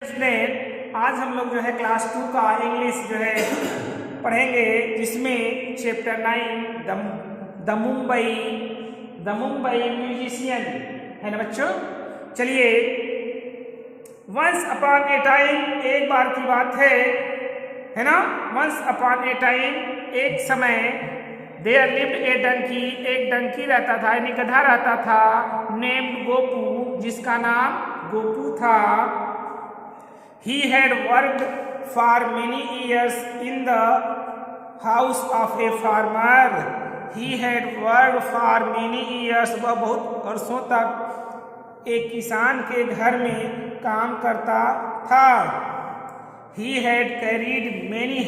Student, आज हम लोग जो है क्लास 2 का इंग्लिश जो है पढ़ेंगे, जिसमें चैप्टर 9 द मुंबई म्यूजिशियन है ना बच्चों। चलिए, वंस अपॉन ए टाइम, एक बार की बात है ना। वंस अपॉन ए टाइम, एक समय, देयर लिव्ड ए डंकी, एक डंकी रहता था यानी गधा रहता था, नेम्ड गोपू, जिसका नाम गोपू था। He had worked for many years in the house of a farmer. He had worked for many years. वह बहुत वर्षों तक एक किसान के घर में काम करता था। He had carried many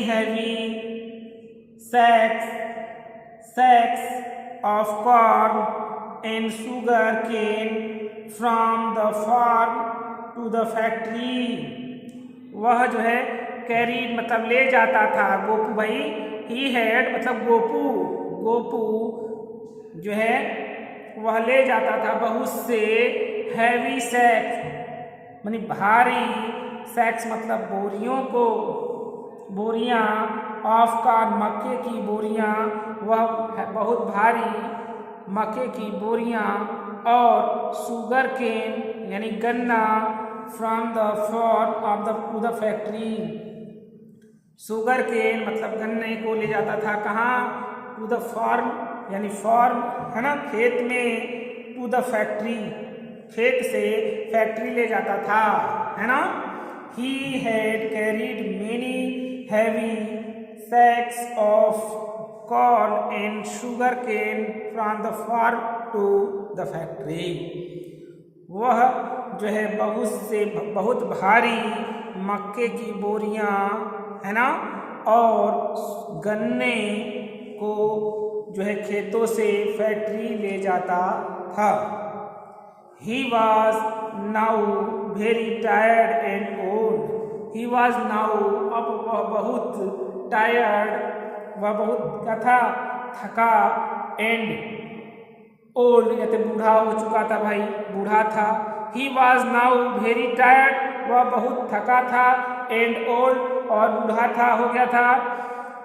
heavy sacks of corn and sugar cane from the farm to the factory. वह जो है कैरीड मतलब ले जाता था, गोपू भाई। ही हैड मतलब गोपू जो है वह ले जाता था बहुत से हैवी सैक्स मानी भारी, सैक्स मतलब बोरियां ऑफ कॉर्न मक्के की बोरियां, वह बहुत भारी मक्के की बोरियां, और शुगर केन यानी गन्ना from the farm to the factory. Sugar cane मतलब गन्ने को ले जाता था कहाँ, टू द फार्म यानी फार्म है ना, खेत में, टू द फैक्ट्री खेत से फैक्ट्री ले जाता था, है ना। He had carried many heavy sacks of corn and sugar cane from the farm to the factory. वह जो है बहुत भारी मक्के की बोरियां है ना, और गन्ने को जो है खेतों से फैक्ट्री ले जाता था। He was now very tired and old. He was now अब वह बहुत tired, वह बहुत क्या था, थका, एंड ओल्ड या तो बूढ़ा हो चुका था भाई, बूढ़ा था। He was now very tired, वह बहुत थका था, एंड ओल्ड और बूढ़ा था, हो गया था।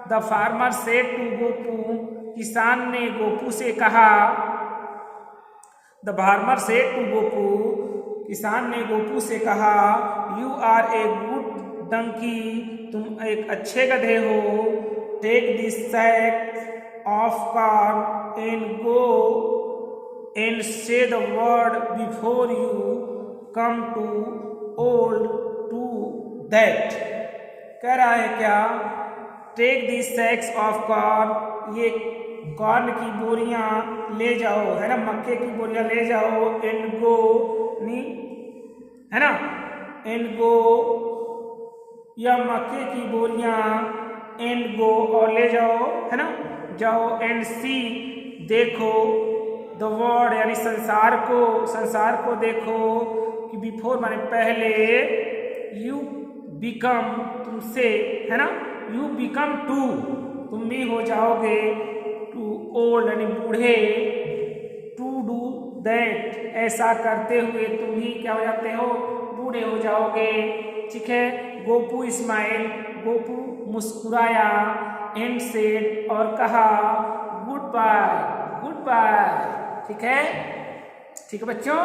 The farmer said to Gopu, किसान ने गोपू से कहा। The farmer said to Gopu, किसान ने गोपू से कहा, you are a good donkey, तुम एक अच्छे गधे हो। Take this sack of corn and go and say the word before you come to old to that. कह रहा है क्या, Take these sacks of corn, ये कॉर्न की बोरियां ले जाओ, है ना, मक्के की बोरियां ले जाओ, and go नी है ना, and go या मक्के की बोरियां एंड गो और ले जाओ, है ना, जाओ, एंड सी देखो, द वर्ड यानी संसार को देखो, कि बिफोर माने पहले, यू बिकम तुमसे, है ना, यू बिकम टू तुम भी हो जाओगे, टू ओल्ड यानी बूढ़े, टू डू दैट ऐसा करते हुए तुम भी क्या हो जाते हो, बूढ़े हो जाओगे। ठीक है। गोपू स्माइल, गोपू मुस्कुराया, एंड सेड और कहा, गुड बाय। ठीक है बच्चों।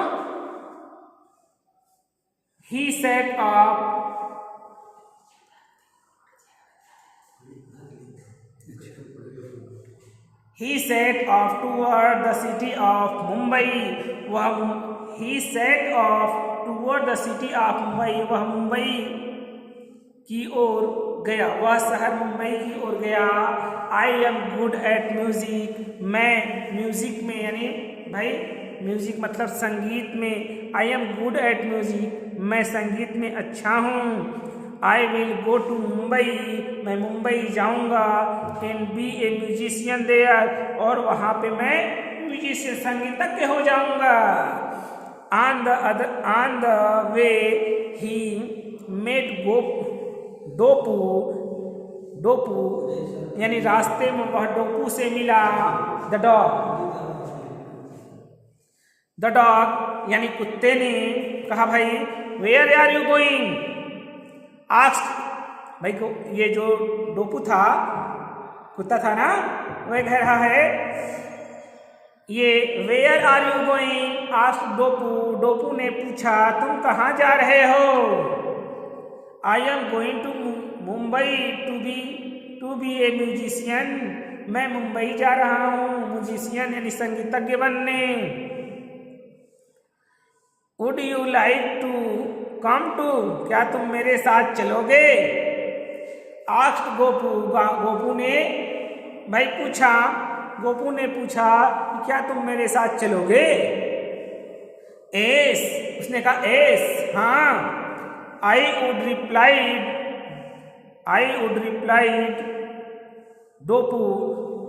He set off toward the city of Mumbai, वह मुंबई की ओर गया, वह शहर मुंबई की ओर गया। I am good at music, मैं म्यूजिक में यानी भाई म्यूजिक मतलब संगीत में, I am good at music, मैं संगीत में अच्छा हूँ। I will go to Mumbai, मैं मुंबई जाऊँगा, and be a musician there, और वहाँ पे मैं म्यूजिशियन संगीतज्ञ हो जाऊँगा। On the way he met Dopu यानी रास्ते में वह डोपू से मिला। द डॉग यानी कुत्ते ने कहा भाई where are you going, ask भाई को ये जो डोपू था कुत्ता था ना वह कह रहा है ये where are you going asked Dopu, Dopu ने पूछा तुम कहाँ जा रहे हो, I am going to Mumbai to be a musician, मैं मुंबई जा रहा हूँ म्यूजिशियन यानी संगीतज्ञ बनने। Would you like to come to, क्या तुम मेरे साथ चलोगे, आस्क्ड गोपू, गोपू ने भाई पूछा, गोपू ने पूछा कि क्या तुम मेरे साथ चलोगे, एस, उसने कहा एस हाँ, आई वुड रिप्लाइड डोपू,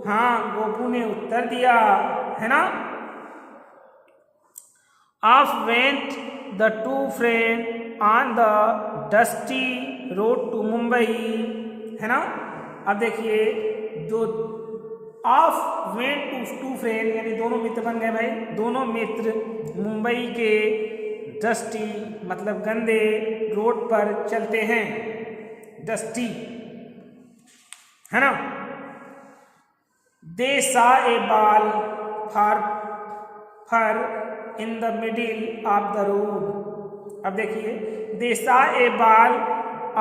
हाँ गोपू ने उत्तर दिया है ना। Off went the two friend on the dusty road to Mumbai, है ना। अब देखिए जो ऑफ वेंट टू फ्रेंड यानी दोनों मित्र बन गए भाई, दोनों मित्र मुंबई के डस्टी मतलब गंदे रोड पर चलते हैं, डस्टी है ना। दे saw a ball fur in the middle of the road, अब देखिए they saw a ball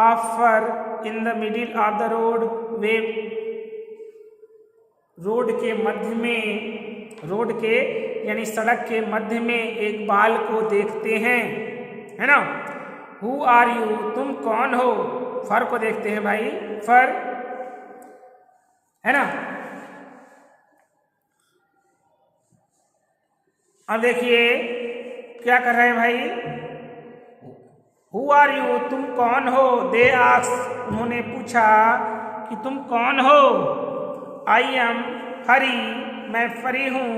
of fur in the middle of the road, वे रोड के मध्य में, रोड के यानी सड़क के मध्य में एक बाल को देखते हैं, है ना। हु आर यू, तुम कौन हो, फर को देखते हैं भाई, फर है ना। अब देखिए क्या कर रहे हैं भाई, हु आर यू, तुम कौन हो, दे आस्क्ड, उन्होंने पूछा कि तुम कौन हो, आई एम फरी, मैं फरी हूँ,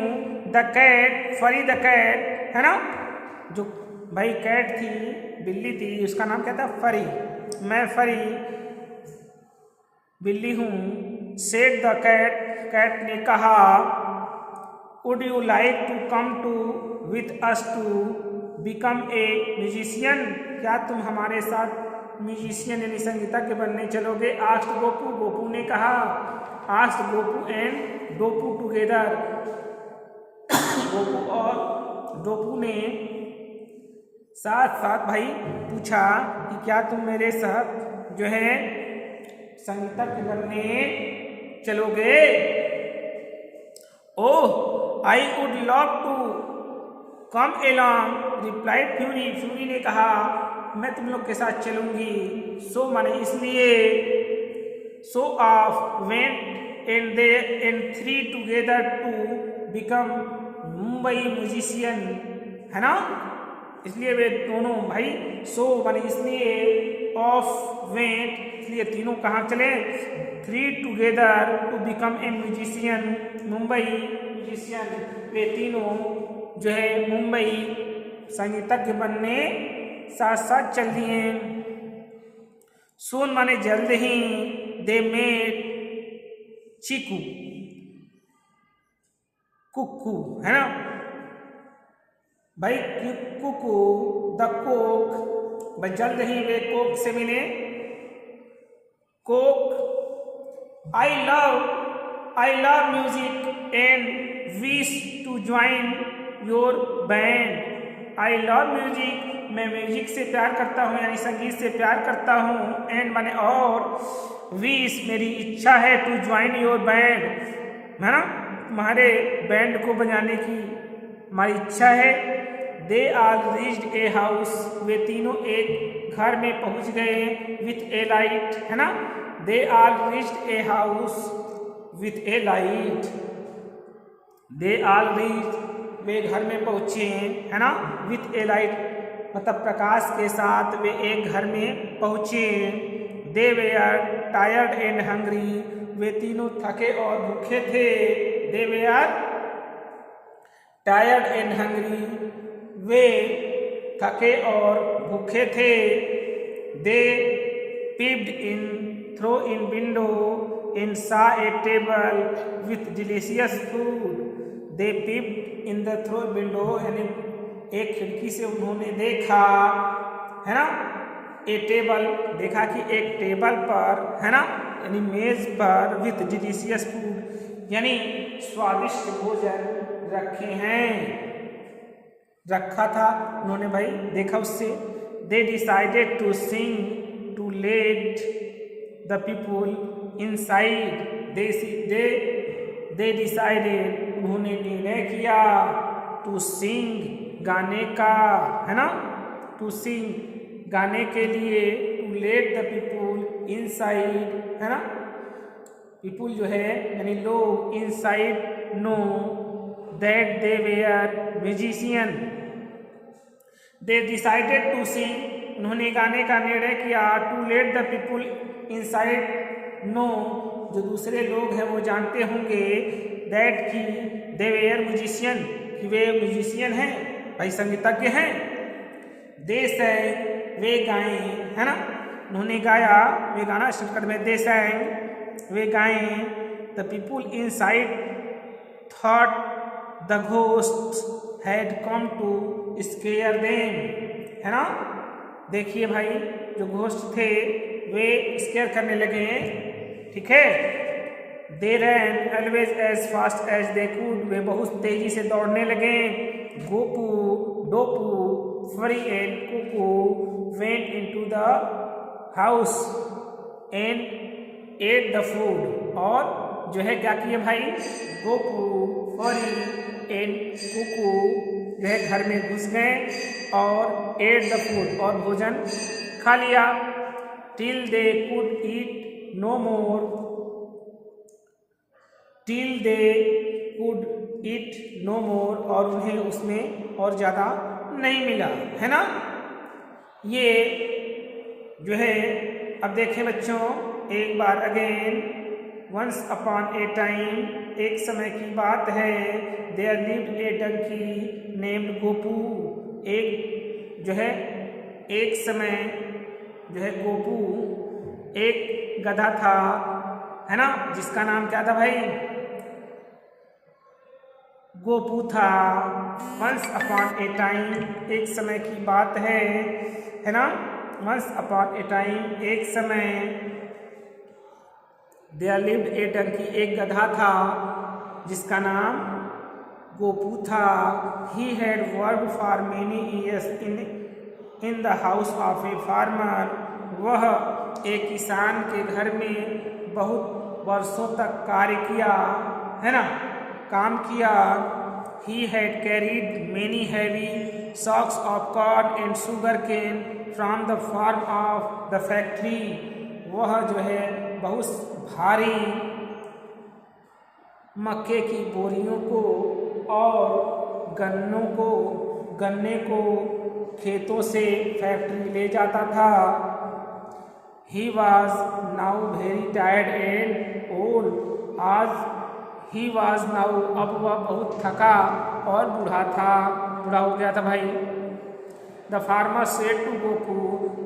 द कैट, फरी द कैट, है ना। जो भाई कैट थी, बिल्ली थी, उसका नाम क्या था, फरी, मैं फरी बिल्ली हूँ, सेड द कैट, कैट ने कहा, would you like to come to with us to become a musician, क्या तुम हमारे साथ म्यूजिशियन यानी संगीतज्ञ बनने चलोगे, आस्क्ड गोपू, गोपू ने कहा, asked Gopu and Dopu together, Gopu और डोपू ने साथ साथ भाई पूछा कि क्या तुम मेरे साथ जो है संगीतज्ञ बनने चलोगे। Oh I would love to come along, replied Furry, Furry ने कहा मैं तुम लोग के साथ चलूंगी, सो माने इसलिए, so off went and they and three together to become Mumbai musician, है ना। इसलिए वे दोनों भाई, सो माने इसलिए, ऑफ वेंट इसलिए तीनों कहाँ चले, three together to become a musician, Mumbai musician, वे तीनों जो है मुंबई संगीतज्ञ बनने साथ साथ चल दिए। सून माने जल्द ही, दे मेड चीकू, कुक्कू, है ना भाई, कुक्कू द कोक, भाई जल्द ही वे कोक से मिले, cock, I love music and wish to join your band, I love music, मैं म्यूजिक से प्यार करता हूँ यानी संगीत से प्यार करता हूँ, एंड माने और, विश मेरी इच्छा है, टू ज्वाइन योर बैंड, है ना, तुम्हारे बैंड को बजाने की हमारी इच्छा है। दे आल रीच्ड ए हाउस, वे तीनों एक घर में पहुंच गए, विथ ए लाइट, है ना, they all reached a house with a light, they all reached, वे घर में पहुंचे, है ना, विथ ए लाइट मतलब प्रकाश के साथ वे एक घर में पहुंचे। They were tired and hungry, वे तीनों थके और भूखे थे, they were tired and hungry, वे थके और भूखे थे। They peeped in through in window and saw a table with delicious food, they peeped in the through window यानी एक खिड़की से उन्होंने देखा, है ना, ए टेबल, देखा कि एक टेबल पर, है ना, यानी मेज पर विथ डिलीशियस फूड, यानी स्वादिष्ट भोजन रखे हैं, रखा था उन्होंने भाई देखा उससे। They decided to sing to let the people inside, they decided, उन्होंने निर्णय किया, टू सिंग, गाने का, है ना, टू सिंग, गाने के लिए, to let the people inside, है ना, पीपुल जो है यानी लोग, inside know that they were musician, they decided to sing, उन्होंने गाने का निर्णय किया, to let the people inside no, जो दूसरे लोग हैं वो जानते होंगे, दैट कि दे वेयर म्यूजिशियन, कि वे म्यूजिशियन हैं, भाई संगीतज्ञ हैं, दे सैंग, वे गाएं, है ना, उन्होंने गाया, वे गाना शंकर में, दे सैंग, वे गाएं, the people inside thought the ghost had come to scare them, है ना, देखिए भाई जो घोस्ट थे वे स्केयर करने लगे, ठीक है। They ran always as fast as they could, वे बहुत तेजी से दौड़ने लगे। Gopu, Dopu, Furry and Kuku went into the house and ate the food, और जो है क्या किए भाई, गोपू, फरी एंड कुकू जो है घर में घुस गए और एट द फूड, और भोजन खा लिया। Till they could eat no more, till they could eat no more, और उन्हें उसमें और ज़्यादा नहीं मिला, है ना। ये जो है अब देखें बच्चों एक बार again, once upon a time, एक समय की बात है, there lived a donkey named Gopu, एक जो है एक समय जो है गोपू, एक गधा था, है ना, जिसका नाम क्या था भाई, गोपू था। वंस अपॉन ए टाइम, एक समय की बात है ना, वंस अपॉन ए टाइम, एक समय, देयर लिव्ड ए डंकी, एक गधा था जिसका नाम गोपू था। He had worked for many years in the house of a farmer, वह एक किसान के घर में बहुत वर्षों तक कार्य किया, है ना, काम किया। He had carried many heavy sacks of corn and sugar cane from the farm of the factory, वह जो है बहुत भारी मक्के की बोरियों को और गन्ने को खेतों से फैक्ट्री ले जाता था। He was now very tired and old, he was now, अब वह बहुत थका और बूढ़ा हो गया था भाई। The farmer said to Gopu,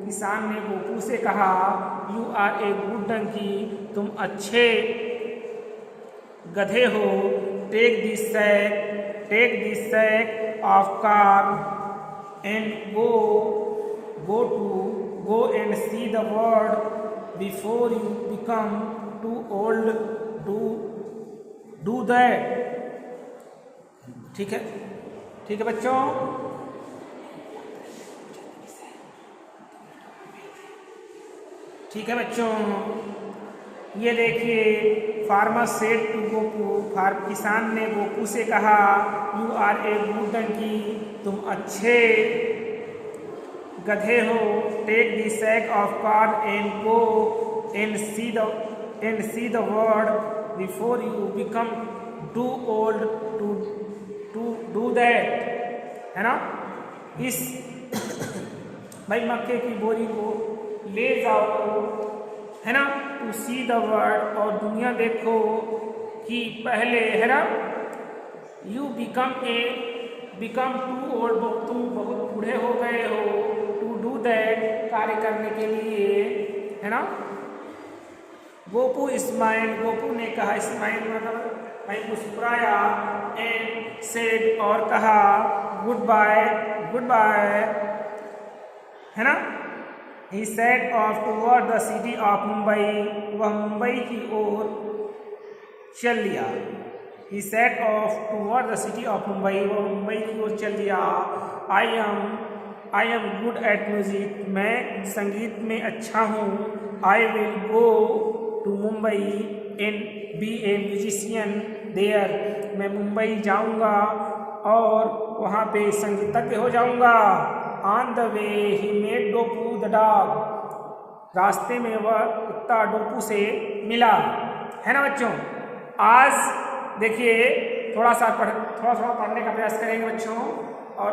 किसान ने गोपू से कहा, you are a good donkey, तुम अच्छे गधे हो। Take this sack of corn and go and see the world before you become too old to do that, ठीक है बच्चों। ठीक है बच्चों, ये देखिए फार्मर सेड टू गोपू, किसान ने गोपू से कहा, you are a good donkey, तुम अच्छे गधे हो। Take the sack of corn and go and see the world before you become too old to do that, है ना। इस भाई मक्के की बोरी को ले जाओ, है ना, टू सी द वर्ल्ड, और दुनिया देखो कि पहले, है ना, यू बिकम टू ओल्ड, तुम बहुत बूढ़े हो गए हो, टू डू दैट, कार्य करने के लिए, है ना। गोपू ने कहा, स्माइल मतलब भाई मुस्कुराया, एंड सेड, और कहा, गुड बाय गुड बाय, है ना। He set off toward the city of Mumbai, वह मुंबई की ओर चल लिया। He set off toward the city of Mumbai, वह मुंबई की ओर चल लिया। I am good at music, मैं संगीत में अच्छा हूँ। I will go to Mumbai and be a musician there, मैं मुंबई जाऊँगा और वहाँ पे संगीतज्ञ हो जाऊँगा। On the way he met Dopu the dog, रास्ते में वह कुत्ता डोपू से मिला, है ना बच्चों। आज देखिए थोड़ा पढ़ने का प्रयास करेंगे बच्चों, और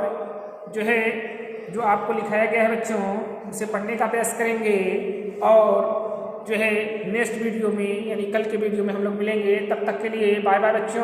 जो आपको लिखाया गया है बच्चों उसे पढ़ने का प्रयास करेंगे, और नेक्स्ट वीडियो में यानी कल के वीडियो में हम लोग मिलेंगे। तब तक के लिए बाय बाय बच्चों।